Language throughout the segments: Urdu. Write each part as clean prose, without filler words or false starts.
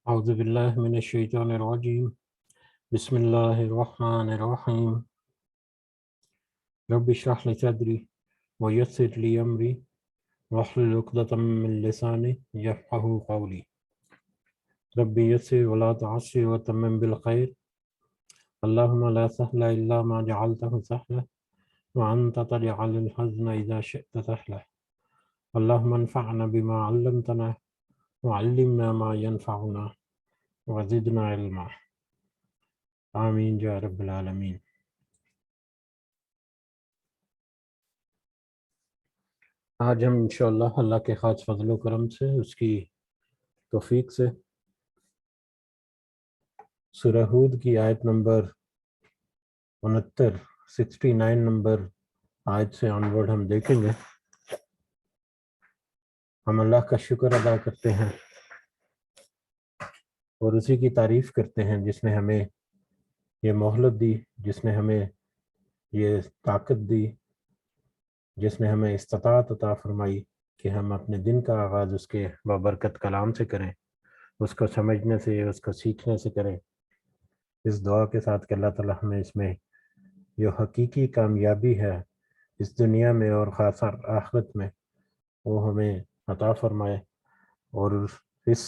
اعوذ باللہ من الشیطان الرجیم بسم اللہ الرحمن الرحیم رب اشرح لی صدری ویسر لی امری واحلل عقدۃ من لسانی یفقہوا قولی رب یسر ولا تعسر وتمم بالخیر اللہم لا سہل الا ما جعلتہ سہلا وانت تجعل الحزن اذا شئت سہلا اللہم انفعنا بما علمتنا وعلمنا ما ينفعنا وزدنا علما آمین یا رب العالمین۔ آج ہم انشاءاللہ اللہ کے خاص فضل و کرم سے، اس کی توفیق سے، سورہ ہود کی آیت نمبر 69 نمبر آیت سے آنورڈ ہم دیکھیں گے۔ ہم اللہ کا شکر ادا کرتے ہیں اور اسی کی تعریف کرتے ہیں جس نے ہمیں یہ مہلت دی، جس نے ہمیں یہ طاقت دی، جس نے ہمیں استطاعت عطا فرمائی کہ ہم اپنے دن کا آغاز اس کے بابرکت کلام سے کریں، اس کو سمجھنے سے، اس کو سیکھنے سے کریں، اس دعا کے ساتھ کہ اللہ تعالیٰ ہمیں اس میں جو حقیقی کامیابی ہے اس دنیا میں اور خاص آخرت میں وہ ہمیں عطا فرمائے، اور اس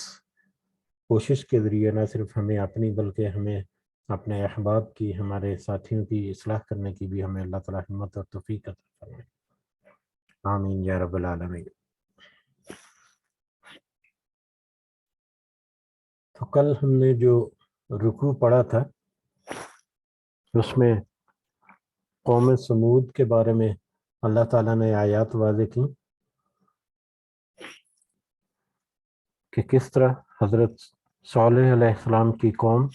کوشش کے ذریعے نہ صرف ہمیں اپنی بلکہ ہمیں اپنے احباب کی، ہمارے ساتھیوں کی اصلاح کرنے کی بھی ہمیں اللہ تعالیٰ ہمت اور توفیق عطا فرمائے۔ آمین یا رب العالمین۔ تو کل ہم نے جو رکوع پڑھا تھا اس میں قوم سمود کے بارے میں اللہ تعالیٰ نے آیات واضح کی کہ کس طرح حضرت صالح علیہ السلام کی قوم،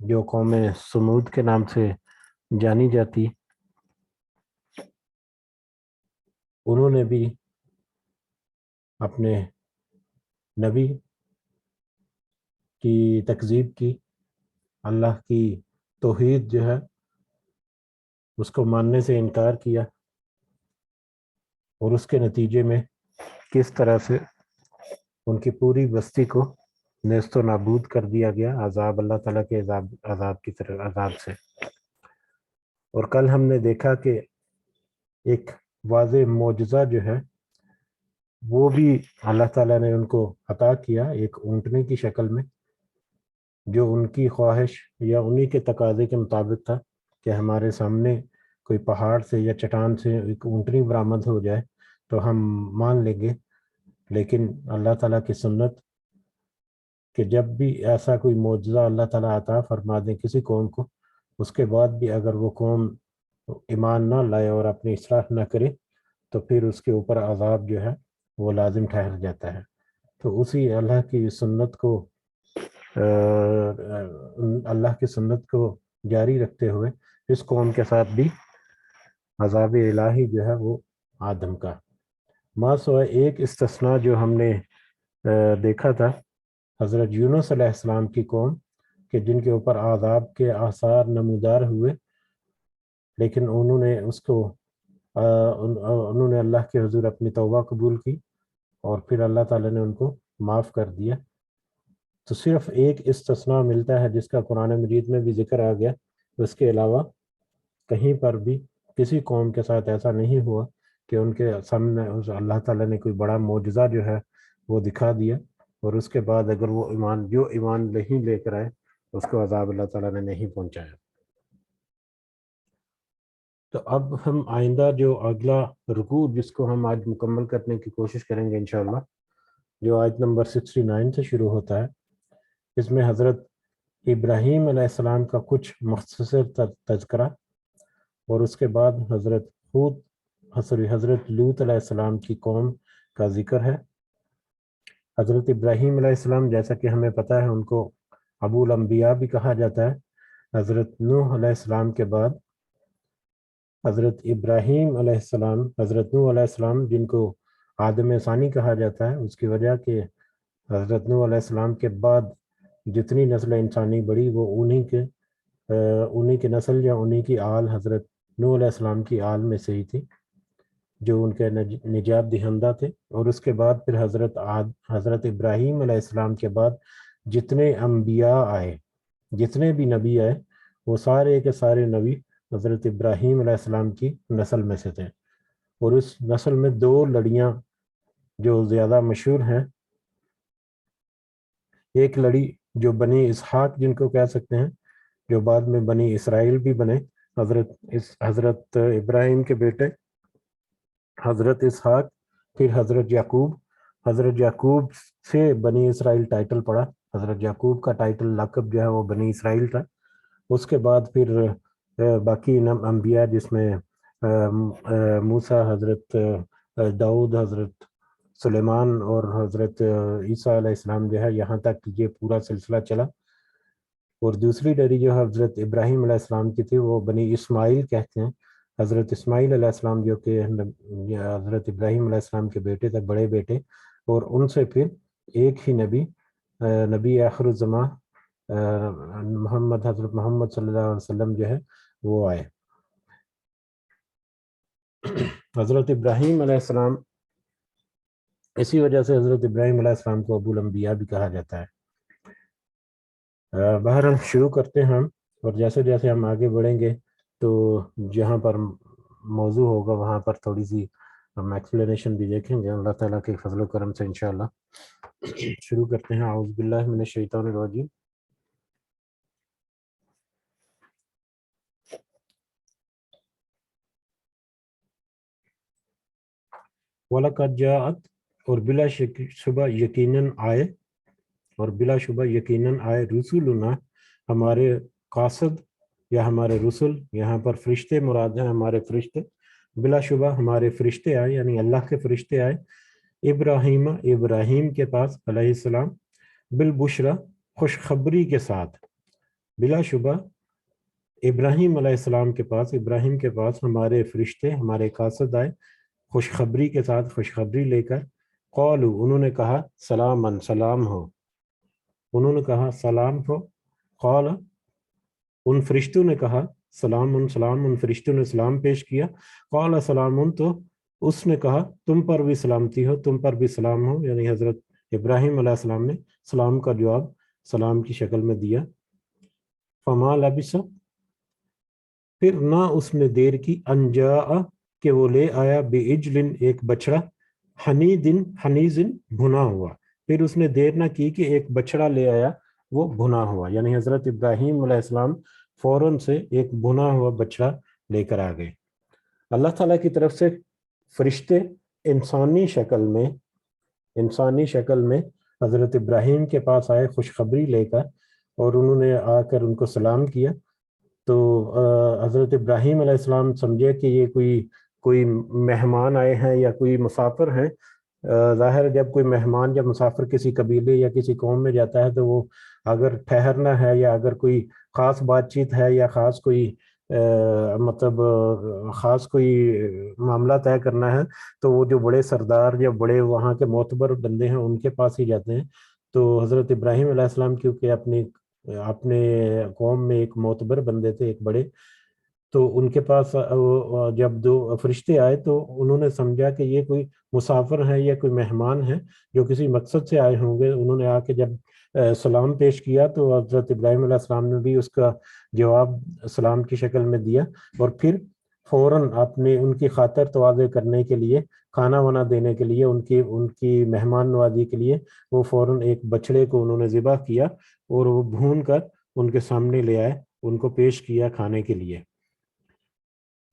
جو قوم سمود کے نام سے جانی جاتی، انہوں نے بھی اپنے نبی کی تکذیب کی، اللہ کی توحید جو ہے اس کو ماننے سے انکار کیا، اور اس کے نتیجے میں کس طرح سے ان کی پوری بستی کو نیست و نابود کر دیا گیا عذاب، اللہ تعالیٰ کے عذاب کی طرف، عذاب سے۔ اور کل ہم نے دیکھا کہ ایک واضح معجزہ جو ہے وہ بھی اللہ تعالیٰ نے ان کو عطا کیا، ایک اونٹنے کی شکل میں، جو ان کی خواہش یا انہی کے تقاضے کے مطابق تھا کہ ہمارے سامنے کوئی پہاڑ سے یا چٹان سے ایک اونٹنی برآمد ہو جائے تو ہم مان لیں گے، لیکن اللہ تعالیٰ کی سنت کہ جب بھی ایسا کوئی معجزہ اللہ تعالیٰ عطا فرما دیں کسی قوم کو، اس کے بعد بھی اگر وہ قوم ایمان نہ لائے اور اپنی اصلاح نہ کرے تو پھر اس کے اوپر عذاب جو ہے وہ لازم ٹھہر جاتا ہے۔ تو اسی اللہ کی سنت کو جاری رکھتے ہوئے اس قوم کے ساتھ بھی عذاب الہی جو ہے وہ آدم کا، ما سوائے ایک استثناء جو ہم نے دیکھا تھا، حضرت یونس علیہ السلام کی قوم کہ جن کے اوپر عذاب کے آثار نمودار ہوئے، لیکن انہوں نے اس کو انہوں نے اللہ کے حضور اپنی توبہ قبول کی اور پھر اللہ تعالیٰ نے ان کو معاف کر دیا۔ تو صرف ایک استثناء ملتا ہے جس کا قرآن مجید میں بھی ذکر آ گیا، اس کے علاوہ کہیں پر بھی کسی قوم کے ساتھ ایسا نہیں ہوا کہ ان کے سامنے اللہ تعالیٰ نے کوئی بڑا معجزہ جو ہے وہ دکھا دیا اور اس کے بعد اگر وہ ایمان نہیں لے کر آئے اس کو عذاب اللہ تعالیٰ نے نہیں پہنچایا۔ تو اب ہم آئندہ جو اگلا رکوع جس کو ہم آج مکمل کرنے کی کوشش کریں گے انشاءاللہ، جو آیت نمبر 69 سے شروع ہوتا ہے، اس میں حضرت ابراہیم علیہ السلام کا کچھ مختصر تذکرہ اور اس کے بعد حضرت لوط علیہ السلام کی قوم کا ذکر ہے۔ حضرت ابراہیم علیہ السلام جیسا کہ ہمیں پتہ ہے ان کو ابو الانبیاء بھی کہا جاتا ہے۔ حضرت نوح علیہ السلام کے بعد حضرت ابراہیم علیہ السلام، حضرت نوح علیہ السلام جن کو آدم ثانی کہا جاتا ہے، اس کی وجہ کہ حضرت نوح علیہ السلام کے بعد جتنی نسل انسانی بڑھی وہ انہی کی نسل یا انہی کی آل حضرت نوح علیہ السلام کی آل میں سے ہی تھی جو ان کے نجات دہندہ تھے۔ اور اس کے بعد پھر حضرت ابراہیم علیہ السلام کے بعد جتنے انبیاء آئے، جتنے بھی نبی آئے، وہ سارے کے سارے نبی حضرت ابراہیم علیہ السلام کی نسل میں سے تھے۔ اور اس نسل میں دو لڑیاں جو زیادہ مشہور ہیں، ایک لڑی جو بنی اسحاق جن کو کہہ سکتے ہیں، جو بعد میں بنی اسرائیل بھی بنے، حضرت ابراہیم کے بیٹے حضرت اسحاق، پھر حضرت یعقوب سے بنی اسرائیل ٹائٹل پڑا، حضرت یعقوب کا ٹائٹل لقب جو ہے وہ بنی اسرائیل تھا۔ اس کے بعد پھر باقی انبیاء جس میں موسیٰ، حضرت داؤد، حضرت سلیمان اور حضرت عیسیٰ علیہ السلام جو ہے، یہاں تک یہ پورا سلسلہ چلا۔ اور دوسری ڈیری جو حضرت ابراہیم علیہ السلام کی تھی وہ بنی اسماعیل کہتے ہیں۔ حضرت اسماعیل علیہ السلام جو کہ حضرت ابراہیم علیہ السلام کے بیٹے تھے، بڑے بیٹے، اور ان سے پھر ایک ہی نبی آخر الزماں حضرت محمد صلی اللہ علیہ وسلم جو ہے وہ آئے۔ حضرت ابراہیم علیہ السلام، اسی وجہ سے حضرت ابراہیم علیہ السلام کو ابو الانبیاء بھی کہا جاتا ہے۔ بہرحال شروع کرتے ہیں ہم، اور جیسے جیسے ہم آگے بڑھیں گے تو جہاں پر موضوع ہوگا وہاں پر تھوڑی سی ہم ایکسپلینیشن بھی دیکھیں گے اللہ تعالیٰ کے فضل و کرم سے انشاءاللہ۔ شروع کرتے ہیں۔ اعوذ باللہ من الشیطان الرجیم۔ وَلَقَدْ جَاءَتْ، اور بلا شبہ یقیناً آئے رسولنا، ہمارے قاصد یا ہمارے رسل، یہاں پر فرشتے مراد ہیں، ہمارے فرشتے، بلا شبہ ہمارے فرشتے آئے، یعنی اللہ کے فرشتے آئے، ابراہیم کے پاس علیہ السلام، بالبشرا خوشخبری کے ساتھ، بلا شبہ ابراہیم علیہ السلام کے پاس ہمارے فرشتے، ہمارے قاصد آئے خوشخبری کے ساتھ، خوشخبری لے کر، قالو، انہوں نے کہا، سلامن، سلام ہو، قال، ان فرشتوں نے کہا، سلام، ان فرشتوں نے سلام پیش کیا، قال سلام، تو اس نے کہا تم پر بھی سلامتی ہو، تم پر بھی سلام ہو، یعنی حضرت ابراہیم علیہ السلام نے سلام کا جواب سلام کی شکل میں دیا۔ فما لبث، پھر نہ اس نے دیر کی، ان جاء، کہ وہ لے آیا، بعجل، ایک بچڑا، حنیذ، بھنا ہوا، پھر اس نے دیر نہ کی کہ ایک بچڑا لے آیا وہ بھنا ہوا، یعنی حضرت ابراہیم علیہ السلام فوراً سے ایک بھنا ہوا بچڑا لے کر آ گئے۔ اللہ تعالیٰ کی طرف سے فرشتے انسانی شکل میں حضرت ابراہیم کے پاس آئے خوشخبری لے کر، اور انہوں نے آ کر ان کو سلام کیا۔ تو حضرت ابراہیم علیہ السلام سمجھے کہ یہ کوئی مہمان آئے ہیں یا کوئی مسافر ہیں۔ ظاہر جب کوئی مہمان یا مسافر کسی قبیلے یا کسی قوم میں جاتا ہے تو وہ اگر ٹھہرنا ہے یا اگر کوئی خاص بات چیت ہے یا خاص کوئی معاملہ طے کرنا ہے تو وہ جو بڑے سردار یا بڑے وہاں کے معتبر بندے ہیں ان کے پاس ہی جاتے ہیں۔ تو حضرت ابراہیم علیہ السلام کیونکہ اپنے قوم میں ایک معتبر بندے تھے، ایک بڑے، تو ان کے پاس جب دو فرشتے آئے تو انہوں نے سمجھا کہ یہ کوئی مسافر ہیں یا کوئی مہمان ہیں جو کسی مقصد سے آئے ہوں گے۔ انہوں نے آ کے جب سلام پیش کیا تو حضرت ابراہیم علیہ السلام نے بھی اس کا جواب سلام کی شکل میں دیا، اور پھر فوراً ان کی خاطر تواضع کرنے کے لیے، کھانا وانا دینے کے لیے، ان کی مہمان نوازی کے لیے وہ فوراً ایک بچڑے کو انہوں نے ذبح کیا اور وہ بھون کر ان کے سامنے لے آئے، ان کو پیش کیا کھانے کے لیے۔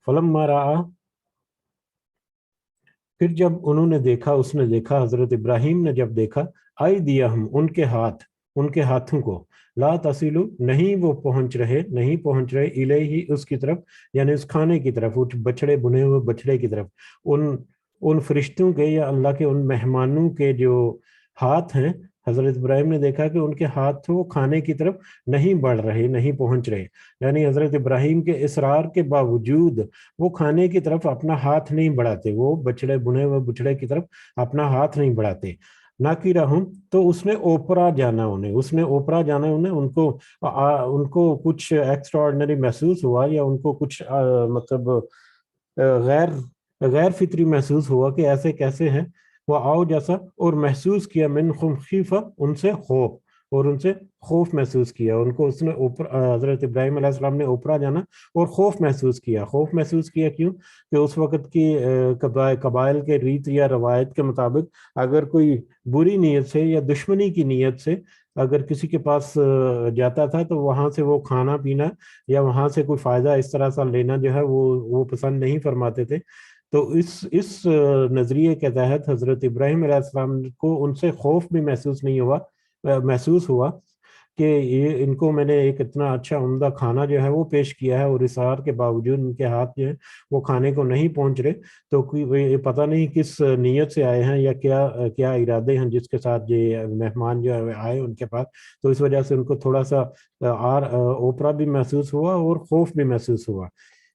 فلما رأى، پھر جب انہوں نے دیکھا، اس نے دیکھا، حضرت ابراہیم نے جب دیکھا، ایدیہم، ان کے ہاتھوں کو، لا تصل، نہیں پہنچ رہے الیہ، اس کی طرف، یعنی اس کھانے کی طرف، اس بچڑے، بنے ہوئے بچڑے کی طرف، ان فرشتوں کے یا اللہ کے ان مہمانوں کے جو ہاتھ ہیں، حضرت ابراہیم نے دیکھا کہ ان کے ہاتھ وہ کھانے کی طرف نہیں بڑھ رہے، نہیں پہنچ رہے، یعنی حضرت ابراہیم کے اصرار کے باوجود وہ کھانے کی طرف اپنا ہاتھ نہیں بڑھاتے، وہ بنے ہوئے بچڑے کی طرف اپنا ہاتھ نہیں بڑھاتے۔ ناکرہم، تو اس نے اوپرا جانا انہیں، ان کو کچھ ایکسٹرا آرڈنری محسوس ہوا، یا ان کو کچھ مطلب غیر فطری محسوس ہوا کہ ایسے کیسے ہیں، وہ آؤ جیسا، اور محسوس کیا، من خیفہ، ان سے خوف، اور ان سے خوف محسوس کیا. ان کو اس نے حضرت ابراہیم علیہ السلام نے اوپرا جانا اور خوف محسوس کیا. خوف محسوس کیا کیوں؟ کہ اس وقت کی قبائل کے ریت یا روایت کے مطابق اگر کوئی بری نیت سے یا دشمنی کی نیت سے اگر کسی کے پاس جاتا تھا تو وہاں سے وہ کھانا پینا یا وہاں سے کوئی فائدہ اس طرح سے لینا جو ہے وہ پسند نہیں فرماتے تھے. تو اس نظریے کے تحت حضرت ابراہیم علیہ السلام کو ان سے خوف بھی محسوس ہوا کہ یہ ان کو میں نے ایک اتنا اچھا عمدہ کھانا جو ہے وہ پیش کیا ہے اور اصرار کے باوجود ان کے ہاتھ جو ہے وہ کھانے کو نہیں پہنچ رہے. تو یہ پتہ نہیں کس نیت سے آئے ہیں یا کیا ارادے ہیں جس کے ساتھ یہ مہمان جو ہے آئے ان کے پاس. تو اس وجہ سے ان کو تھوڑا سا اوپرا بھی محسوس ہوا اور خوف بھی محسوس ہوا.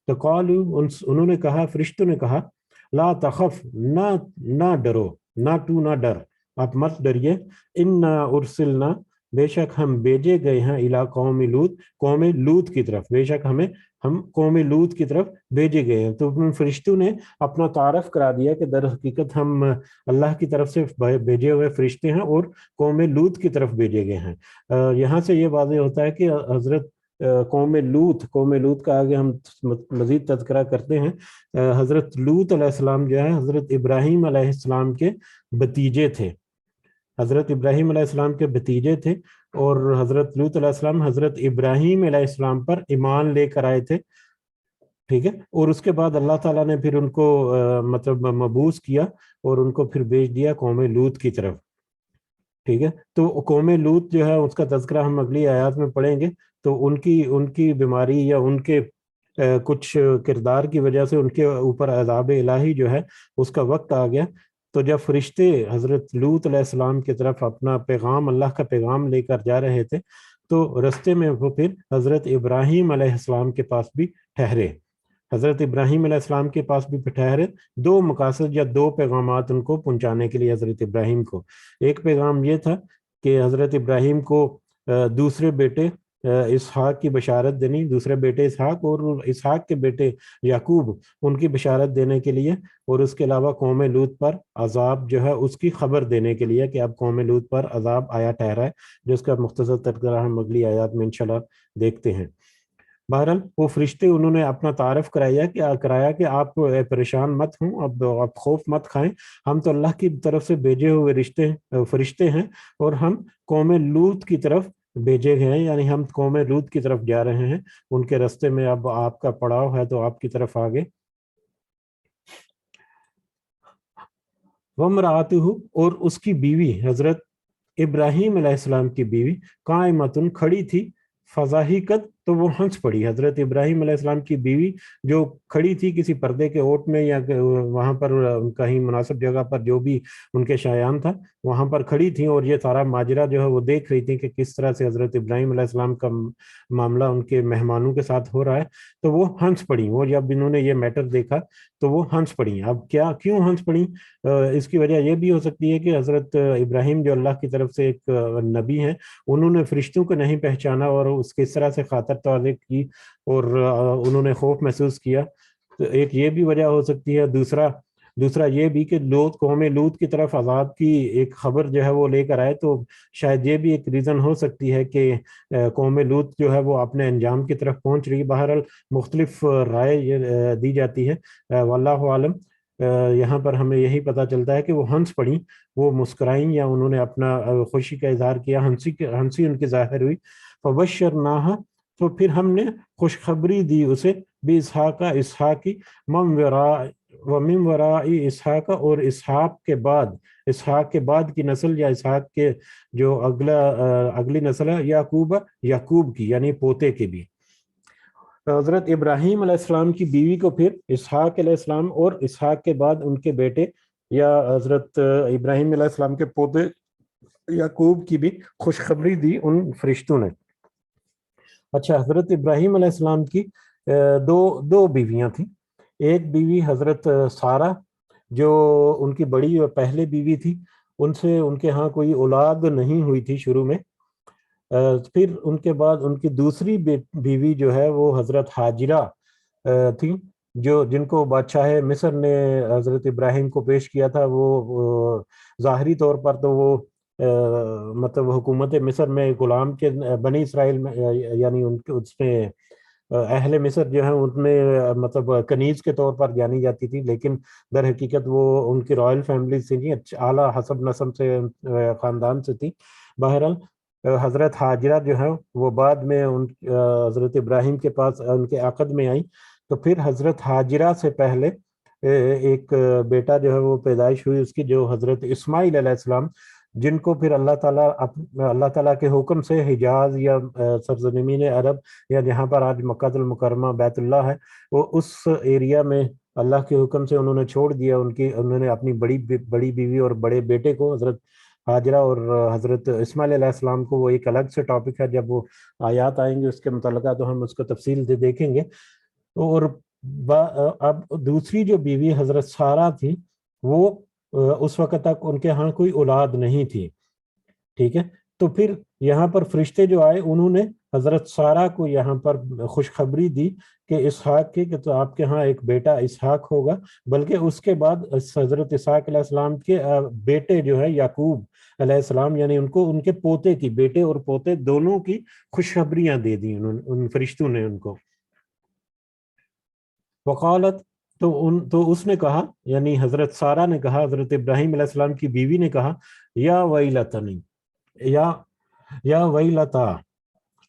تو قالوا انہوں نے کہا، فرشتوں نے کہا، لا تخف، نہ ڈرو، نہ ڈر، آپ مت ڈریے، انا ارسلنا، بے شک ہم بھیجے گئے ہیں، الی قوم لوط، قوم لوط کی طرف، بے شک ہم قوم لوط کی طرف بھیجے گئے ہیں. تو فرشتوں نے اپنا تعارف کرا دیا کہ در حقیقت ہم اللہ کی طرف سے بھیجے ہوئے فرشتے ہیں اور قوم لوط کی طرف بھیجے گئے ہیں. یہاں سے یہ واضح ہوتا ہے کہ حضرت قوم لوط کا آگے ہم مزید تذکرہ کرتے ہیں. حضرت لوط علیہ السلام جو ہے حضرت ابراہیم علیہ السلام کے بھتیجے تھے. حضرت ابراہیم علیہ السلام کے بھتیجے تھے اور حضرت لوط علیہ السلام حضرت ابراہیم علیہ السلام پر ایمان لے کر آئے تھے. ٹھیک ہے. اور اس کے بعد اللہ تعالیٰ نے پھر ان کو مطلب مبعوث کیا اور ان کو پھر بھیج دیا قوم لوط کی طرف. ٹھیک ہے. تو قوم لوط جو ہے اس کا تذکرہ ہم اگلی آیات میں پڑھیں گے. تو ان کی بیماری یا ان کے کچھ کردار کی وجہ سے ان کے اوپر عذاب الہی جو ہے اس کا وقت آ گیا. تو جب فرشتے حضرت لوط علیہ السلام کی طرف اپنا پیغام، اللہ کا پیغام لے کر جا رہے تھے تو رستے میں وہ پھر حضرت ابراہیم علیہ السلام کے پاس بھی ٹھہرے. حضرت ابراہیم علیہ السلام کے پاس بھی ٹھہرے. دو مقاصد یا دو پیغامات ان کو پہنچانے کے لیے حضرت ابراہیم کو. ایک پیغام یہ تھا کہ حضرت ابراہیم کو دوسرے بیٹے اسحاق کی بشارت دینی، دوسرے بیٹے اسحاق اور اسحاق کے بیٹے یعقوب، ان کی بشارت دینے کے لیے، اور اس کے علاوہ قوم لوط پر عذاب جو ہے اس کی خبر دینے کے لیے کہ اب قوم لوط پر عذاب آیا ٹھہرا ہے، جس کا مختصر تذکرہ ہم اگلی آیات میں انشاءاللہ دیکھتے ہیں. بہرحال وہ فرشتے انہوں نے اپنا تعارف کرایا کہ آپ پریشان مت ہوں، اب آپ خوف مت کھائیں، ہم تو اللہ کی طرف سے بھیجے ہوئے فرشتے ہیں اور ہم قوم لوط کی طرف بھیجے گئے ہیں، یعنی ہم قوم لوط کی طرف جا رہے ہیں. ان کے رستے میں اب آپ کا پڑاؤ ہے تو آپ کی طرف آگے. وامرأتہ، اور اس کی بیوی حضرت ابراہیم علیہ السلام کی بیوی، قائمتن، کھڑی تھی، فضاحکت، تو وہ ہنس پڑی. حضرت ابراہیم علیہ السلام کی بیوی جو کھڑی تھی کسی پردے کے اوٹ میں یا وہاں پر کہیں مناسب جگہ پر جو بھی ان کے شایان تھا وہاں پر کھڑی تھیں اور یہ سارا ماجرا جو ہے وہ دیکھ رہی تھی کہ کس طرح سے حضرت ابراہیم علیہ السلام کا معاملہ ان کے مہمانوں کے ساتھ ہو رہا ہے. تو وہ ہنس پڑی. اور جب انہوں نے یہ میٹر دیکھا تو وہ ہنس پڑی. اب کیوں ہنس پڑی؟ اس کی وجہ یہ بھی ہو سکتی ہے کہ حضرت ابراہیم جو اللہ کی طرف سے ایک نبی ہیں، انہوں نے فرشتوں کو نہیں پہچانا اور اس کی اس طرح سے خاطر تواضع کی اور انہوں نے خوف محسوس کیا. تو ایک یہ بھی وجہ ہو سکتی ہے. دوسرا یہ بھی کہ قوم لوط کی طرف عذاب کی ایک خبر جو ہے وہ لے کر آئے، تو شاید یہ بھی ایک ریزن ہو سکتی ہے کہ قوم لوط جو ہے وہ اپنے انجام کی طرف پہنچ رہی. بہرحال مختلف رائے دی جاتی ہے، واللہ عالم. یہاں پر ہمیں یہی پتہ چلتا ہے کہ وہ ہنس پڑیں، وہ مسکرائیں یا انہوں نے اپنا خوشی کا اظہار کیا، ہنسی ان کی ظاہر ہوئی. فبشرناہا، تو پھر ہم نے خوشخبری دی اسے، باسحاق، اسحاقی، ومن وراء اسحاق، اور اسحاق کے بعد کی نسل یا اسحاق کے جو اگلی نسل ہے، یعقوب کی، یعنی پوتے کی بھی. حضرت ابراہیم علیہ السلام کی بیوی کو پھر اسحاق علیہ السلام اور اسحاق کے بعد ان کے بیٹے یا حضرت ابراہیم علیہ السلام کے پوتے یعقوب کی بھی خوشخبری دی ان فرشتوں نے. اچھا، حضرت ابراہیم علیہ السلام کی دو بیویاں تھیں. ایک بیوی حضرت سارہ جو ان کی بڑی اور پہلے بیوی تھی، ان سے ان کے ہاں کوئی اولاد نہیں ہوئی تھی شروع میں. پھر ان کے بعد ان کی دوسری بیوی جو ہے وہ حضرت ہاجرہ تھی، جن کو بادشاہ مصر نے حضرت ابراہیم کو پیش کیا تھا. وہ ظاہری طور پر تو وہ مطلب حکومت مصر میں غلام کے بنی اسرائیل میں یعنی ان کے اس میں اہل مصر جو ہیں ان میں مطلب کنیز کے طور پر جانی جاتی تھی، لیکن در حقیقت وہ ان کی رائل فیملی سے نہیں، اعلیٰ حسب نسب سے خاندان سے تھی۔ بہرحال حضرت حاجرہ جو ہے وہ بعد میں ان حضرت ابراہیم کے پاس ان کے عقد میں آئیں، تو پھر حضرت حاجرہ سے پہلے ایک بیٹا جو ہے وہ پیدائش ہوئی اس کی، جو حضرت اسماعیل علیہ السلام، جن کو پھر اللہ تعالیٰ کے حکم سے حجاز یا سرزمین عرب یا جہاں پر آج مکہ المکرمہ بیت اللہ ہے، وہ اس ایریا میں اللہ کے حکم سے انہوں نے چھوڑ دیا۔ انہوں نے اپنی بڑی بیوی اور بڑے بیٹے کو، حضرت حاجرہ اور حضرت اسماعیل علیہ السلام کو، وہ ایک الگ سے ٹاپک ہے، جب وہ آیات آئیں گے اس کے متعلقہ تو ہم اس کو تفصیل سے دیکھیں گے۔ اور اب دوسری جو بیوی حضرت سارہ تھی، وہ اس وقت تک ان کے ہاں کوئی اولاد نہیں تھی، ٹھیک ہے۔ تو پھر یہاں پر فرشتے جو آئے انہوں نے حضرت سارہ کو یہاں پر خوشخبری دی کہ اسحاق کی، کہ تو آپ کے ہاں ایک بیٹا اسحاق ہوگا، بلکہ اس کے بعد حضرت اسحاق علیہ السلام کے بیٹے جو ہے یعقوب علیہ السلام، یعنی ان کے پوتے کی، بیٹے اور پوتے دونوں کی خوشخبریاں دے دی ان فرشتوں نے ان کو۔ وقالت، تو اس نے کہا، یعنی حضرت سارہ نے کہا، حضرت ابراہیم علیہ السلام کی بیوی نے کہا، یا ویلتنی، یا ویلتا،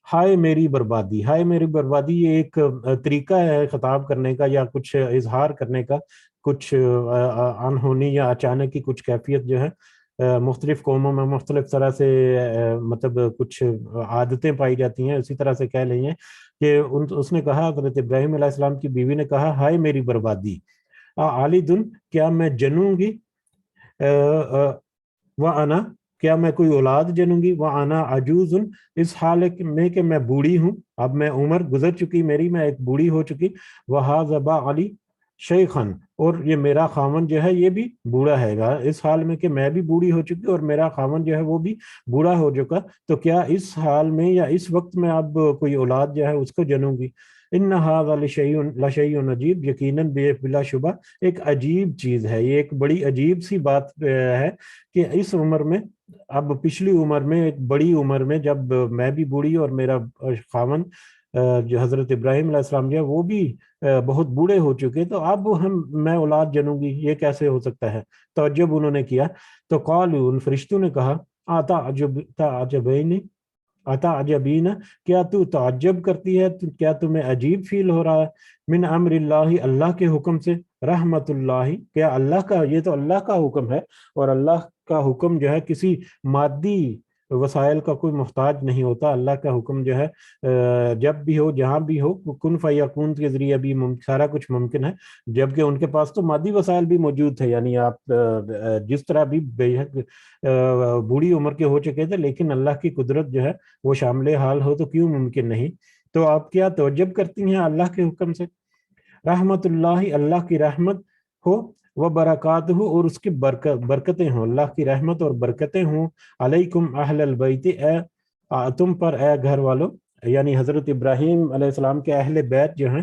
ہائے میری بربادی، ہائے میری بربادی۔ یہ ایک طریقہ ہے خطاب کرنے کا یا کچھ اظہار کرنے کا، کچھ انہونی یا اچانک کی کچھ کیفیت جو ہے مختلف قوموں میں مختلف طرح سے مطلب کچھ عادتیں پائی جاتی ہیں، اسی طرح سے کہہ لیں کہ اس نے کہا، حضرت ابراہیم علیہ السلام کی بیوی نے کہا، ہائے میری بربادی، عالدن، کیا میں جنوں گی، وَأَنَا، کیا میں کوئی اولاد جنوں گی، وَأَنَا عَجُوزٌ، اس حال میں کہ میں بوڑھی ہوں، اب میں عمر گزر چکی میری، میں ایک بوڑھی ہو چکی، وَهَذَا بَعْلِي شیخن، اور یہ میرا خاون جو ہے یہ بھی بوڑھا ہے گا، اس حال میں کہ میں بھی بوڑھی ہو چکی اور میرا خاون جو ہے وہ بھی بوڑھا ہو چکا، تو کیا اس حال میں یا اس وقت میں اب کوئی اولاد جو ہے اس کو جنوں گی۔ ان ھذا لشیء عجیب، یقیناً بلا شبہ ایک عجیب چیز ہے، یہ ایک بڑی عجیب سی بات ہے کہ اس عمر میں، اب پچھلی عمر میں، ایک بڑی عمر میں، جب میں بھی بوڑھی اور میرا خاون جو حضرت ابراہیم علیہ السلام جو ہے وہ بھی بہت بوڑھے ہو چکے، تو اب میں اولاد جنوں گی، یہ کیسے ہو سکتا ہے؟ تعجب انہوں نے کیا، تو قالوا، ان فرشتوں نے کہا، تعجبین، کیا تو تعجب کرتی ہے، کیا تمہیں عجیب فیل ہو رہا ہے، من امر اللہ، اللہ کے حکم سے، رحمت اللہ، کیا اللہ کا، یہ تو اللہ کا حکم ہے، اور اللہ کا حکم جو ہے کسی مادی وسائل کا کوئی محتاج نہیں ہوتا، اللہ کا حکم جو ہے جب بھی ہو جہاں بھی ہو، کن فیکون کے ذریعے بھی سارا کچھ ممکن ہے، جبکہ ان کے پاس تو مادی وسائل بھی موجود تھے، یعنی آپ جس طرح بھی بے حد بوڑھی عمر کے ہو چکے تھے، لیکن اللہ کی قدرت جو ہے وہ شامل حال ہو تو کیوں ممکن نہیں؟ تو آپ کیا تعجب کرتی ہیں اللہ کے حکم سے؟ رحمت اللہ، اللہ کی رحمت ہو، وہ برکات ہو، اور اس کی برکتیں ہوں، اللہ کی رحمت اور برکتیں ہوں، علیکم اہل البیت، تم پر اے گھر والو، یعنی حضرت ابراہیم علیہ السلام کے اہل بیت جو ہیں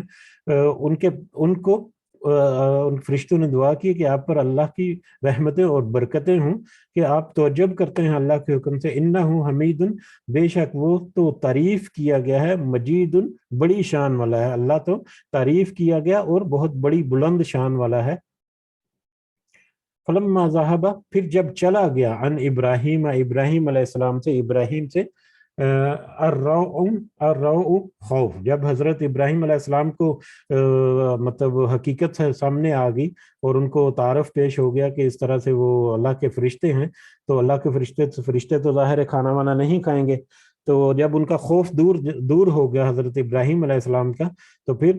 ان کو ان فرشتوں نے دعا کی کہ آپ پر اللہ کی رحمتیں اور برکتیں ہوں، کہ آپ تعجب کرتے ہیں اللہ کے حکم سے، انہو حمید، بے شک وہ تو تعریف کیا گیا ہے، مجید، بڑی شان والا ہے، اللہ تو تعریف کیا گیا اور بہت بڑی بلند شان والا ہے۔ فلما ذہب، پھر جب چلا گیا، عن ابراہیم، ابراہیم علیہ السلام سے، ابراہیم سے، الروع، خوف، جب حضرت ابراہیم علیہ السلام کو مطلب حقیقت سے سامنے آ گئی اور ان کو تعارف پیش ہو گیا کہ اس طرح سے وہ اللہ کے فرشتے ہیں، تو اللہ کے فرشتے تو ظاہر کھانا وانا نہیں کھائیں گے، تو جب ان کا خوف دور ہو گیا حضرت ابراہیم علیہ السلام کا، تو پھر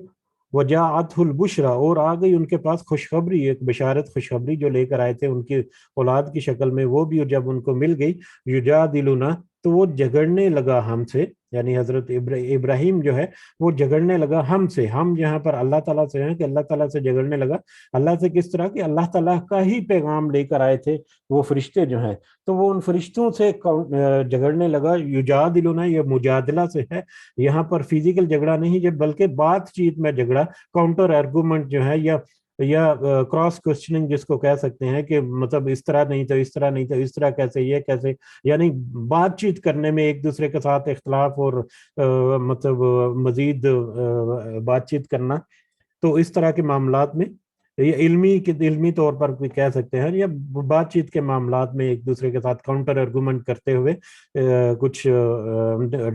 وجاءتہ البشرا، اور آ گئی ان کے پاس خوشخبری، ایک بشارت، خوشخبری جو لے کر آئے تھے ان کی اولاد کی شکل میں، وہ بھی جب ان کو مل گئی، یجادلنا، تو وہ جھگڑنے لگا ہم سے، یعنی حضرت ابراہیم جو ہے وہ جھگڑنے لگا ہم سے، ہم یہاں پر اللہ تعالیٰ سے ہیں کہ اللہ تعالیٰ سے جھگڑنے لگا، اللہ سے کس طرح کہ اللہ تعالیٰ کا ہی پیغام لے کر آئے تھے وہ فرشتے جو ہیں، تو وہ ان فرشتوں سے جھگڑنے لگا، یجادلنا، یہ مجادلہ سے ہے، یہاں پر فزیکل جھگڑا نہیں، بلکہ بات چیت میں جھگڑا، کاؤنٹر آرگومنٹ جو ہے، یا یا کراس کوشچننگ جس کو کہہ سکتے ہیں کہ مطلب اس طرح نہیں تو اس طرح نہیں تو اس طرح کیسے یہ کیسے، یعنی بات چیت کرنے میں ایک دوسرے کے ساتھ اختلاف اور مطلب مزید بات چیت کرنا، تو اس طرح کے معاملات میں یہ علمی طور پر بھی کہہ سکتے ہیں، یا بات چیت کے معاملات میں ایک دوسرے کے ساتھ کاؤنٹر آرگومنٹ کرتے ہوئے کچھ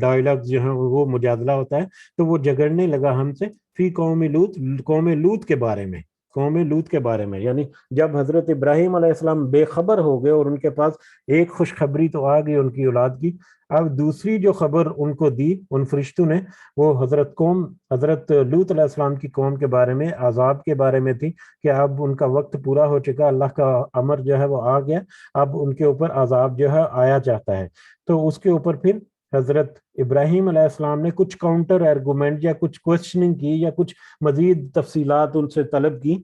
ڈائلاگز جو ہیں وہ مجادلہ ہوتا ہے، تو وہ جگڑنے لگا ہم سے فی قوم لوط کے بارے میں، قوم لوط کے بارے میں، یعنی جب حضرت ابراہیم علیہ السلام بے خبر ہو گئے اور ان کے پاس ایک خوشخبری تو آ گئی ان کی اولاد کی، اب دوسری جو خبر ان کو دی ان فرشتوں نے، وہ حضرت لوط علیہ السلام کی قوم کے بارے میں، عذاب کے بارے میں تھی کہ اب ان کا وقت پورا ہو چکا، اللہ کا امر جو ہے وہ آ گیا، اب ان کے اوپر عذاب جو ہے آیا چاہتا ہے۔ تو اس کے اوپر پھر حضرت ابراہیم علیہ السلام نے کچھ کاؤنٹر آرگومنٹ یا کچھ کوشچننگ کی یا کچھ مزید تفصیلات ان سے طلب کی،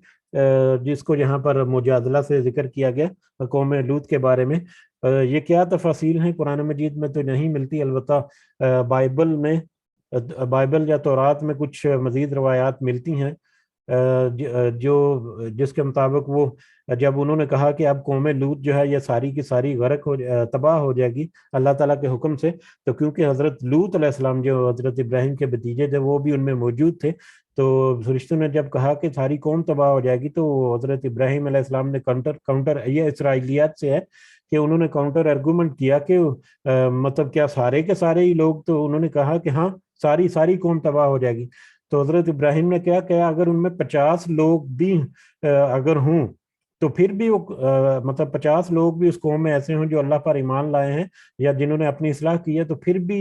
جس کو یہاں پر مجادلہ سے ذکر کیا گیا قوم لوط کے بارے میں۔ یہ کیا تفاصیل ہیں قرآن مجید میں تو نہیں ملتی، البتہ بائبل یا تورات میں کچھ مزید روایات ملتی ہیں جو جس کے مطابق وہ جب انہوں نے کہا کہ اب قوم لوط جو ہے یہ ساری کی ساری غرق تباہ ہو جائے گی اللہ تعالیٰ کے حکم سے، تو کیونکہ حضرت لوط علیہ السلام جو حضرت ابراہیم کے بھتیجے تھے وہ بھی ان میں موجود تھے، تو فرشتوں نے جب کہا کہ ساری قوم تباہ ہو جائے گی، تو حضرت ابراہیم علیہ السلام نے کاؤنٹر یہ اسرائیلیات سے ہے کہ انہوں نے کاؤنٹر آرگومنٹ کیا کہ مطلب کیا سارے کے سارے ہی لوگ، تو انہوں نے کہا کہ ہاں ساری قوم تباہ ہو جائے گی۔ تو حضرت ابراہیم نے کیا کہا، اگر ان میں 50 لوگ بھی اگر ہوں تو پھر بھی وہ مطلب 50 لوگ بھی اس قوم میں ایسے ہوں جو اللہ پر ایمان لائے ہیں یا جنہوں نے اپنی اصلاح کی ہے، تو پھر بھی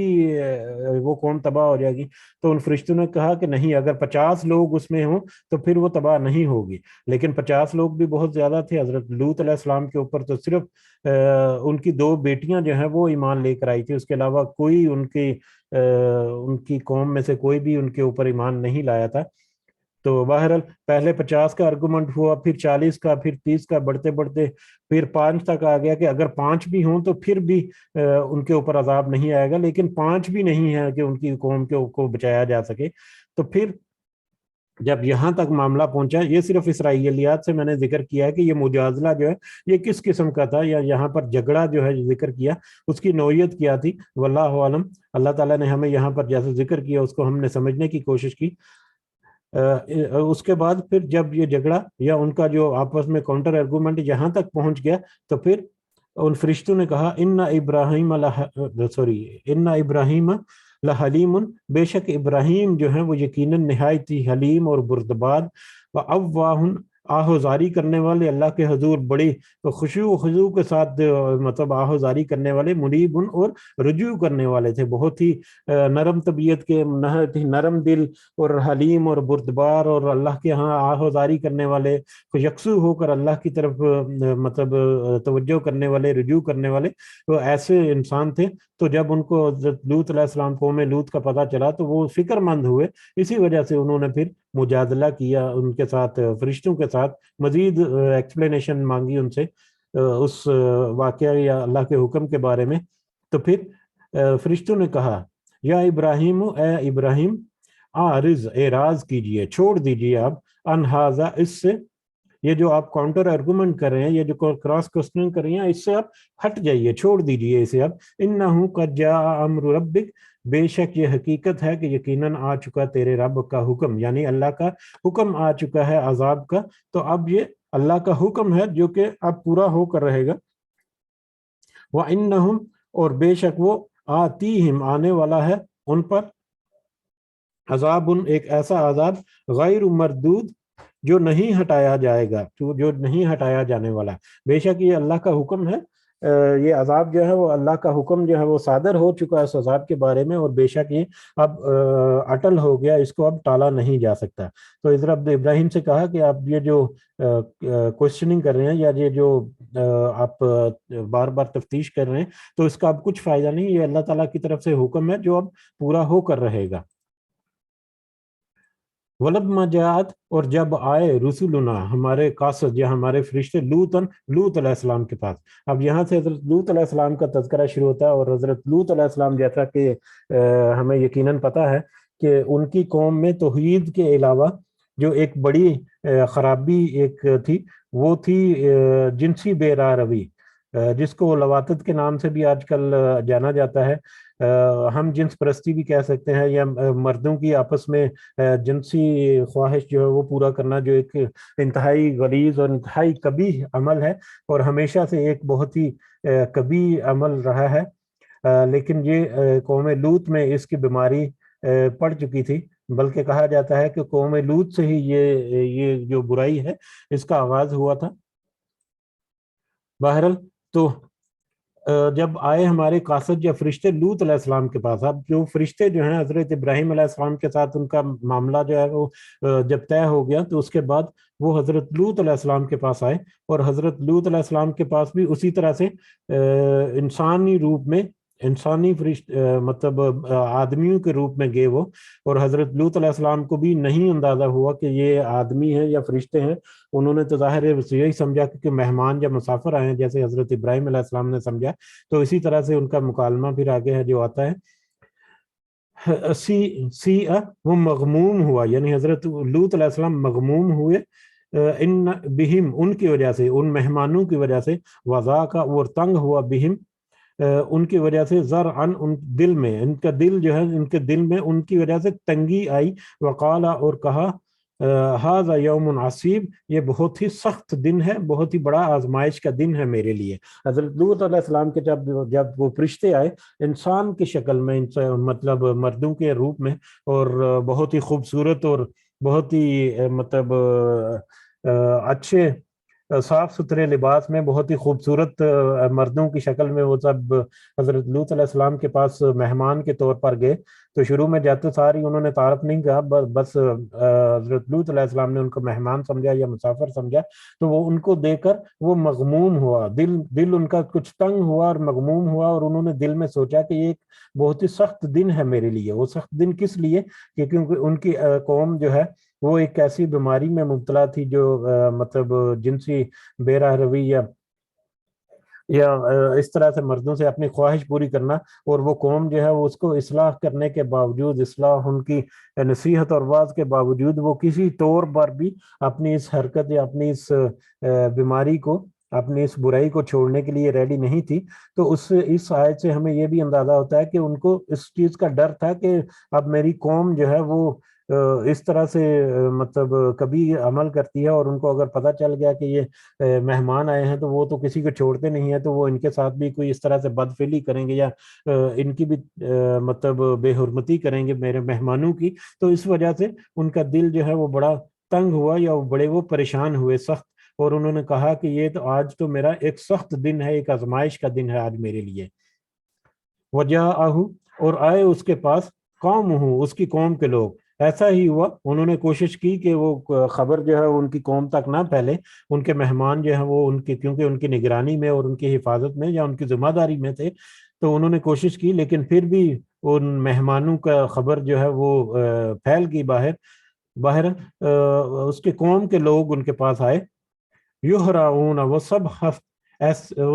وہ قوم تباہ ہو جائے گی۔ تو ان فرشتوں نے کہا کہ نہیں، اگر 50 لوگ اس میں ہوں تو پھر وہ تباہ نہیں ہوگی، لیکن 50 لوگ بھی بہت زیادہ تھے۔ حضرت لوط علیہ السلام کے اوپر تو صرف ان کی 2 بیٹیاں جو ہیں وہ ایمان لے کر آئی تھی، اس کے علاوہ کوئی ان کی قوم میں سے کوئی بھی ان کے اوپر ایمان نہیں لایا تھا۔ تو بہرحال پہلے 50 کا آرگومنٹ ہوا، پھر 40 کا، پھر 30 کا، بڑھتے بڑھتے پھر 5 تک آ گیا کہ اگر 5 بھی ہوں تو پھر بھی ان کے اوپر عذاب نہیں آئے گا، لیکن 5 بھی نہیں ہے کہ ان کی قوم کو بچایا جا سکے۔ تو پھر جب یہاں تک معاملہ پہنچا، یہ صرف اسرائیلیات سے میں نے ذکر کیا ہے کہ یہ مجادلہ جو ہے یہ کس قسم کا تھا، یا یہاں پر جھگڑا جو ہے ذکر کیا اس کی نوعیت کیا تھی، واللہ عالم۔ اللہ تعالیٰ نے ہمیں یہاں پر جیسے ذکر کیا اس کو ہم نے سمجھنے کی کوشش کی۔ اس کے بعد پھر جب یہ جھگڑا یا ان کا جو آپس میں کاؤنٹر آرگومنٹ یہاں تک پہنچ گیا، تو پھر ان فرشتوں نے کہا ان ابراہیم لحلیم، بے شک ابراہیم جو ہیں وہ یقیناً نہایت ہی حلیم اور بردبار، وأواہ، آہوزاری کرنے والے اللہ کے حضور بڑی خشوع و خضوع کے ساتھ مطلب آہوزاری کرنے والے، منیب اور رجوع کرنے والے تھے، بہت ہی نرم طبیعت کے، نہایت ہی نرم دل اور حلیم اور بردبار، اور اللہ کے ہاں آہوزاری کرنے والے، یکسو ہو کر اللہ کی طرف مطلب توجہ کرنے والے، رجوع کرنے والے، وہ ایسے انسان تھے۔ تو جب ان کو حضرت لوط علیہ السلام قوم لوط کا پتہ چلا تو وہ فکر مند ہوئے، اسی وجہ سے انہوں نے پھر مجادلہ کیا ان کے ساتھ، فرشتوں کے ساتھ مزید ایکسپلینیشن مانگی ان سے اس واقعہ یا اللہ کے حکم کے بارے میں۔ تو پھر فرشتوں نے کہا یا ابراہیم، اے ابراہیم، اعراض کیجئے، چھوڑ دیجئے آپ، انہذا، اس سے، یہ جو آپ کاؤنٹر آرگومنٹ کر رہے ہیں، یہ جو کراس کوسچننگ کر رہے ہیں، اس سے آپ ہٹ جائیے، چھوڑ دیجئے اسے اب۔ انہو قد جاء امر ربک، بے شک یہ حقیقت ہے کہ یقیناً آ چکا تیرے رب کا حکم، یعنی اللہ کا حکم آ چکا ہے عذاب کا، تو اب یہ اللہ کا حکم ہے جو کہ اب پورا ہو کر رہے گا۔ وَإِنَّهُمْ، اور بے شک وہ، آتیہم، آنے والا ہے ان پر، عذاب، ایک ایسا عذاب، غیر مردود، جو نہیں ہٹایا جائے گا، جو نہیں ہٹایا جانے والا، بے شک یہ اللہ کا حکم ہے، یہ عذاب جو ہے وہ اللہ کا حکم جو ہے وہ صادر ہو چکا ہے اس عذاب کے بارے میں، اور بے شک یہ اب اٹل ہو گیا، اس کو اب ٹالا نہیں جا سکتا۔ تو حضرت ابراہیم سے کہا کہ آپ یہ جو کوشچننگ کر رہے ہیں یا یہ جو آپ بار بار تفتیش کر رہے ہیں، تو اس کا اب کچھ فائدہ نہیں، یہ اللہ تعالیٰ کی طرف سے حکم ہے جو اب پورا ہو کر رہے گا۔ ولما جاءت، اور جب آئے، رسولنا، ہمارے قاصد یا ہمارے فرشتے، لوط علیہ السلام کے پاس۔ اب یہاں سے حضرت لوط علیہ السلام کا تذکرہ شروع ہوتا ہے، اور حضرت لوط علیہ السلام جیسا کہ ہمیں یقیناً پتہ ہے کہ ان کی قوم میں توحید کے علاوہ جو ایک بڑی خرابی ایک تھی، وہ تھی جنسی بے راہ روی، جس کو لواطت کے نام سے بھی آج کل جانا جاتا ہے۔ ہم جنس پرستی بھی کہہ سکتے ہیں، یا مردوں کی آپس میں جنسی خواہش جو ہے وہ پورا کرنا، جو ایک انتہائی غلیظ اور انتہائی قبیح عمل ہے، اور ہمیشہ سے ایک بہت ہی قبیح عمل رہا ہے۔ لیکن یہ قوم لوط میں اس کی بیماری پڑ چکی تھی، بلکہ کہا جاتا ہے کہ قوم لوط سے ہی یہ جو برائی ہے اس کا آغاز ہوا تھا۔ بہرحال تو جب آئے ہمارے قاصد یا فرشتے لوط علیہ السلام کے پاس، اب جو فرشتے جو ہیں حضرت ابراہیم علیہ السلام کے ساتھ ان کا معاملہ جو ہے وہ جب طے ہو گیا، تو اس کے بعد وہ حضرت لوط علیہ السلام کے پاس آئے، اور حضرت لوط علیہ السلام کے پاس بھی اسی طرح سے انسانی روپ میں، انسانی مطلب آدمیوں کے روپ میں گئے وہ، اور حضرت لوط علیہ السلام کو بھی نہیں اندازہ ہوا کہ یہ آدمی ہیں یا فرشتے ہیں۔ انہوں نے تو ظاہر ہے یہی سمجھا کہ مہمان یا مسافر آئے ہیں، جیسے حضرت ابراہیم علیہ السلام نے سمجھا، تو اسی طرح سے ان کا مکالمہ پھر آگے ہے جو آتا ہے، وہ مغموم ہوا، یعنی حضرت لوط علیہ السلام مغموم ہوئے ان بہم، ان کی وجہ سے، ان مہمانوں کی وجہ سے، وضا کا اور تنگ ہوا بہم، ان کی وجہ سے، ذرعن، ان دل میں، ان کا دل جو ہے، ان کے دل میں ان کی وجہ سے تنگی آئی، وقالا، اور کہا، ھذا یوم عصیب، یہ بہت ہی سخت دن ہے، بہت ہی بڑا آزمائش کا دن ہے میرے لیے۔ حضرت لوط علیہ السلام کے جب وہ فرشتے آئے انسان کی شکل میں، مطلب مردوں کے روپ میں، اور بہت ہی خوبصورت اور بہت ہی مطلب اچھے صاف ستھرے لباس میں، بہت ہی خوبصورت مردوں کی شکل میں، وہ سب حضرت لوط علیہ السلام کے پاس مہمان کے طور پر گئے، تو شروع میں جاتے ساری انہوں نے تعارف نہیں کہا، بس حضرت لوط علیہ السلام نے ان کو مہمان سمجھا یا مسافر سمجھا، تو وہ ان کو دیکھ کر وہ مغموم ہوا، دل ان کا کچھ تنگ ہوا اور مغموم ہوا، اور انہوں نے دل میں سوچا کہ یہ ایک بہت ہی سخت دن ہے میرے لیے۔ وہ سخت دن کس لیے؟ کیونکہ ان کی قوم جو ہے وہ ایک ایسی بیماری میں مبتلا تھی جو مطلب جنسی بے راہ روی یا اس طرح سے مردوں سے اپنی خواہش پوری کرنا، اور وہ قوم جو ہے وہ اس کو اصلاح کرنے کے باوجود، اصلاح ان کی نصیحت اور واعظ کے باوجود، وہ کسی طور پر بھی اپنی اس حرکت یا اپنی اس بیماری کو، اپنی اس برائی کو چھوڑنے کے لیے ریڈی نہیں تھی۔ تو اس آیت سے ہمیں یہ بھی اندازہ ہوتا ہے کہ ان کو اس چیز کا ڈر تھا کہ اب میری قوم جو ہے وہ اس طرح سے مطلب کبھی عمل کرتی ہے، اور ان کو اگر پتہ چل گیا کہ یہ مہمان آئے ہیں تو وہ تو کسی کو چھوڑتے نہیں ہیں، تو وہ ان کے ساتھ بھی کوئی اس طرح سے بدفعلی کریں گے، یا ان کی بھی مطلب بے حرمتی کریں گے میرے مہمانوں کی۔ تو اس وجہ سے ان کا دل جو ہے وہ بڑا تنگ ہوا، یا بڑے وہ پریشان ہوئے سخت، اور انہوں نے کہا کہ یہ تو آج تو میرا ایک سخت دن ہے، ایک آزمائش کا دن ہے آج میرے لیے۔ وجاءہ، اور آئے اس کے پاس، قومہ، اس کی قوم کے لوگ۔ ایسا ہی ہوا، انہوں نے کوشش کی کہ وہ خبر جو ہے ان کی قوم تک نہ پھیلے، ان کے مہمان جو ہیں وہ ان کی، کیونکہ ان کی نگرانی میں اور ان کی حفاظت میں یا ان کی ذمہ داری میں تھے، تو انہوں نے کوشش کی، لیکن پھر بھی ان مہمانوں کا خبر جو ہے وہ پھیل گئی باہر اس کے قوم کے لوگ ان کے پاس آئے، یہراؤن، وہ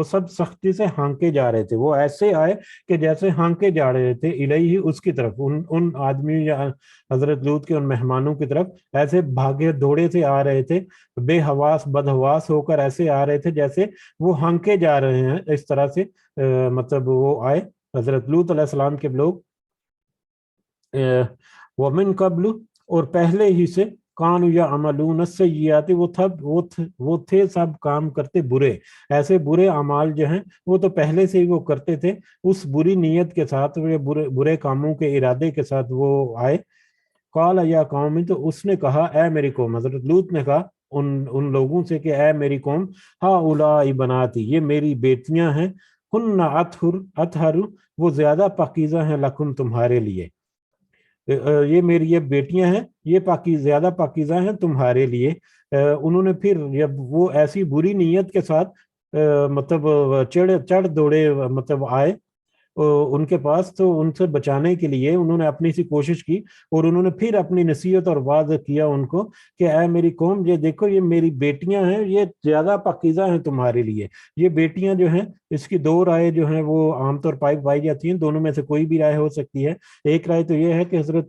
سب سختی سے ہانکے جا رہے تھے، وہ ایسے آئے کہ جیسے ہانکے جا رہے تھے، الیہ، اس کی طرف، ان آدمیوں یا حضرت لوط کے ان مہمانوں کی طرف ایسے بھاگے دوڑے سے آ رہے تھے، بے حواس بدحواس ہو کر ایسے آ رہے تھے جیسے وہ ہانکے جا رہے ہیں، اس طرح سے مطلب وہ آئے حضرت لوط علیہ السلام کے لوگ۔ ومن قبل، اور پہلے ہی سے، کانوا یعملون السیئات، وہ تھے سب کام کرتے برے، ایسے برے اعمال جو ہیں وہ تو پہلے سے ہی وہ کرتے تھے، اس بری نیت کے ساتھ، برے کاموں کے ارادے کے ساتھ وہ آئے۔ قال یا قوم، تو اس نے کہا، اے میری قوم، حضرت لوط نے کہا ان لوگوں سے کہ اے میری قوم، ہؤلاء بناتی، یہ میری بیٹیاں ہیں، ہن اطہر، وہ زیادہ پاکیزہ ہیں، لکم، تمہارے لیے، یہ میری یہ بیٹیاں ہیں، یہ زیادہ پاکیزہ ہیں تمہارے لیے۔ انہوں نے پھر جب وہ ایسی بری نیت کے ساتھ مطلب چڑھ دوڑے مطلب آئے ان کے پاس، تو ان سے بچانے کے لیے انہوں نے اپنی سی کوشش کی، اور انہوں نے پھر اپنی نصیحت اور واضح کیا ان کو کہ اے میری قوم، یہ دیکھو، یہ میری بیٹیاں ہیں، یہ زیادہ پاکیزہ ہیں تمہارے لیے۔ یہ بیٹیاں جو ہیں، اس کی دو رائے جو ہیں وہ عام طور پائی جاتی ہیں، دونوں میں سے کوئی بھی رائے ہو سکتی ہے۔ ایک رائے تو یہ ہے کہ حضرت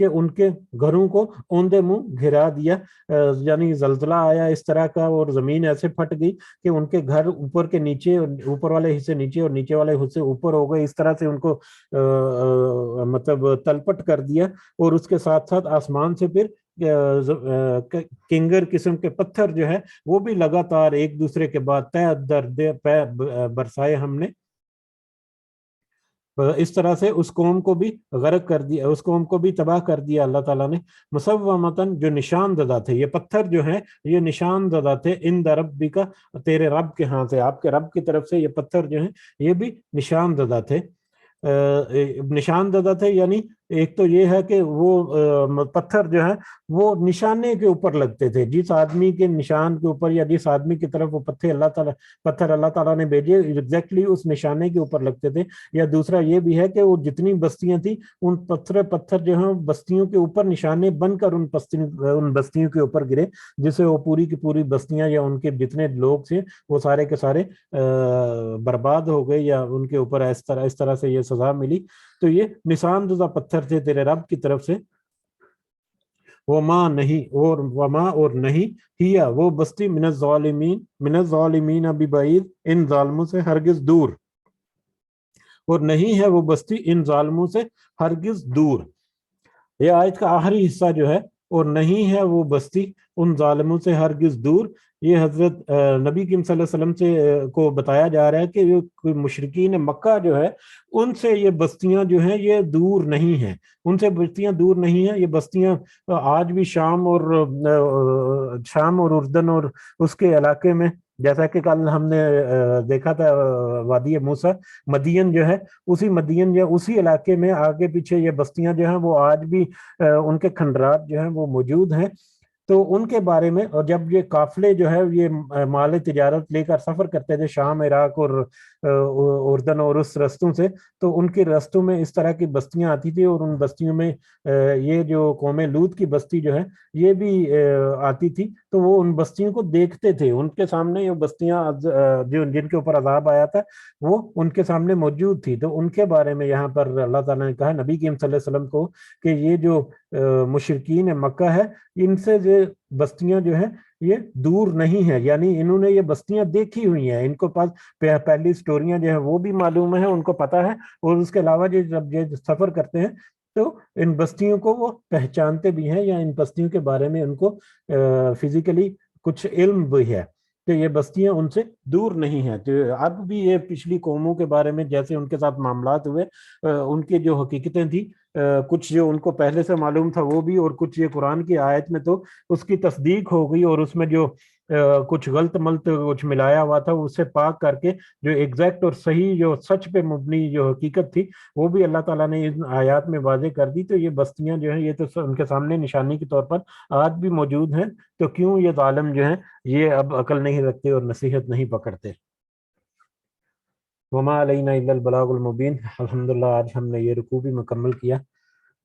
کہ ان کے گھروں کو اوندے منہ گھرا دیا، یعنی زلزلہ آیا اس طرح کا اور زمین ایسے پھٹ گئی کہ ان کے گھر اوپر کے نیچے، اوپر والے حصے نیچے اور نیچے والے حصے اوپر ہو گئے، اس طرح سے ان کو مطلب تلپٹ کر دیا۔ اور اس کے ساتھ ساتھ آسمان سے پھر کنگر قسم کے پتھر جو ہے وہ بھی لگاتار ایک دوسرے کے بعد تہ در پہ برسائے ہم نے۔ اس طرح سے اس قوم کو بھی غرق کر دیا، اس قوم کو بھی تباہ کر دیا اللہ تعالیٰ نے۔ مسومتاً، جو نشان زدہ تھے، یہ پتھر جو ہیں یہ نشان زدہ تھے، عند ربک، تیرے رب کے ہاں سے، آپ کے رب کی طرف سے یہ پتھر جو ہیں یہ بھی نشان زدہ تھے۔ نشان زدہ تھے یعنی ایک تو یہ ہے کہ وہ پتھر جو ہے وہ نشانے کے اوپر لگتے تھے، جس آدمی کے نشان کے اوپر یا جس آدمی کی طرف وہ پتھر اللہ تعالیٰ نے بھیجے ایگزیکٹلی اس نشانے کے اوپر لگتے تھے۔ یا دوسرا یہ بھی ہے کہ وہ جتنی بستیاں تھیں ان پتھر جو ہیں بستیوں کے اوپر نشانے بن کر ان بستیوں کے اوپر گرے، جس سے وہ پوری کی پوری بستیاں یا ان کے جتنے لوگ تھے وہ سارے کے سارے برباد ہو گئے، یا ان کے اوپر اس طرح سے یہ سزا ملی۔ تو یہ نشان زدہ پتھر تھے تیرے رب کی طرف سے۔ وما اور نہیں ہیا وہ بستی من الظالمین ببعید، ان ظالموں سے ہرگز دور، اور نہیں ہے وہ بستی ان ظالموں سے ہرگز دور۔ یہ آیت کا آخری حصہ جو ہے، اور نہیں ہے وہ بستی ان ظالموں سے ہرگز دور، یہ حضرت نبی کریم صلی اللہ علیہ وسلم سے کو بتایا جا رہا ہے کہ کوئی مشرکین مکہ جو ہے ان سے یہ بستیاں جو ہیں یہ دور نہیں ہیں، ان سے بستیاں دور نہیں ہیں۔ یہ بستیاں آج بھی شام اور اردن اور اس کے علاقے میں، جیسا کہ کل ہم نے دیکھا تھا وادی موسیٰ، مدین جو ہے، اسی مدین یا اسی علاقے میں آگے پیچھے یہ بستیاں جو ہیں وہ آج بھی ان کے کھنڈرات جو ہیں وہ موجود ہیں۔ تو ان کے بارے میں، اور جب یہ قافلے جو ہے یہ مال تجارت لے کر سفر کرتے تھے شام، عراق اور اردن اور اس رستوں سے، تو ان کے رستوں میں اس طرح کی بستیاں آتی تھی، اور ان بستیوں میں یہ جو قوم لوط کی بستی جو ہے یہ بھی آتی تھی، تو وہ ان بستیوں کو دیکھتے تھے، ان کے سامنے یہ بستیاں جن کے اوپر عذاب آیا تھا وہ ان کے سامنے موجود تھی۔ تو ان کے بارے میں یہاں پر اللہ تعالیٰ نے کہا نبی کریم صلی اللہ علیہ وسلم کو کہ یہ جو مشرکین مکہ ہے ان سے یہ بستیاں جو ہیں یہ دور نہیں ہے، یعنی انہوں نے یہ بستیاں دیکھی ہوئی ہیں، ان کو پاس پہلی سٹوریاں جو ہیں وہ بھی معلوم ہے، ان کو پتا ہے، اور اس کے علاوہ جب یہ سفر کرتے ہیں تو ان بستیوں کو وہ پہچانتے بھی ہیں، یا ان بستیوں کے بارے میں ان کو فزیکلی کچھ علم بھی ہے کہ یہ بستیاں ان سے دور نہیں ہیں۔ تو اب بھی یہ پچھلی قوموں کے بارے میں جیسے ان کے ساتھ معاملات ہوئے، ان کی جو حقیقتیں تھیں، کچھ جو ان کو پہلے سے معلوم تھا وہ بھی، اور کچھ یہ قرآن کی آیت میں تو اس کی تصدیق ہو گئی، اور اس میں جو کچھ غلط ملط کچھ ملایا ہوا تھا اسے پاک کر کے جو ایگزیکٹ اور صحیح جو سچ پہ مبنی جو حقیقت تھی وہ بھی اللہ تعالیٰ نے ان آیات میں واضح کر دی۔ تو یہ بستیاں جو ہیں یہ تو ان کے سامنے نشانی کے طور پر آج بھی موجود ہیں، تو کیوں یہ ظالم جو ہیں یہ اب عقل نہیں رکھتے اور نصیحت نہیں پکڑتے۔ وما علینا الا البلاغ المبین۔ الحمدللہ آج ہم نے یہ رکوع بھی مکمل کیا۔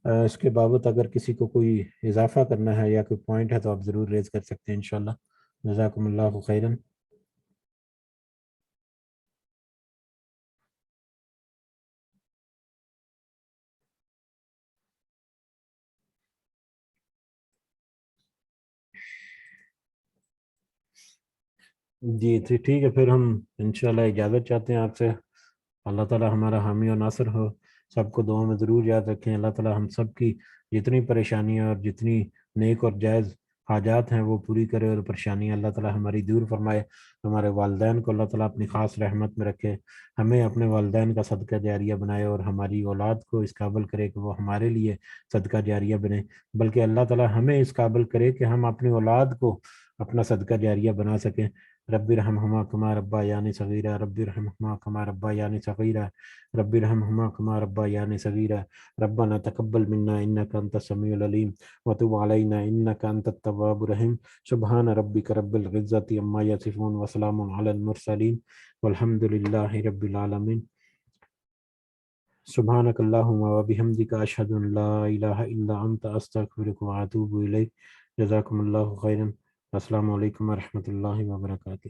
اس کے بابت اگر کسی کو کوئی اضافہ کرنا ہے یا کوئی پوائنٹ ہے تو آپ ضرور ریز کر سکتے ہیں انشاءاللہ۔ جزاکم اللہ خیراً۔ جی ٹھیک ہے، پھر ہم انشاءاللہ اجازت چاہتے ہیں آپ سے۔ اللہ تعالیٰ ہمارا حامی و ناصر ہو، سب کو دعاؤں میں ضرور یاد رکھیں۔ اللہ تعالیٰ ہم سب کی جتنی پریشانیاں اور جتنی نیک اور جائز حاجات ہیں وہ پوری کرے، اور پریشانیاں اللہ تعالیٰ ہماری دور فرمائے۔ ہمارے والدین کو اللہ تعالیٰ اپنی خاص رحمت میں رکھے، ہمیں اپنے والدین کا صدقہ جاریہ بنائے، اور ہماری اولاد کو اس قابل کرے کہ وہ ہمارے لیے صدقہ جاریہ بنے، بلکہ اللہ تعالیٰ ہمیں اس قابل کرے کہ ہم اپنی اولاد کو اپنا صدقہ جاریہ بنا سکیں۔ رب ارحمہما کما ربیانی صغیرا، رب ارحمہما کما ربیانی صغیرا، رب ارحمہما کما ربیانی صغیرا، ربنا تقبل منا انک انت السمیع العلیم وتب علینا انک انت التواب الرحیم۔ سبحان ربک رب العزۃ عما یصفون وسلام علی المرسلین والحمد للہ رب العالمین۔ سبحانک اللہم وبحمدک اشہد ان لا الہ الا انت استغفرک واتوب الیک۔ جزاکم اللہ خیرا۔ السلام علیکم ورحمۃ اللہ وبرکاتہ۔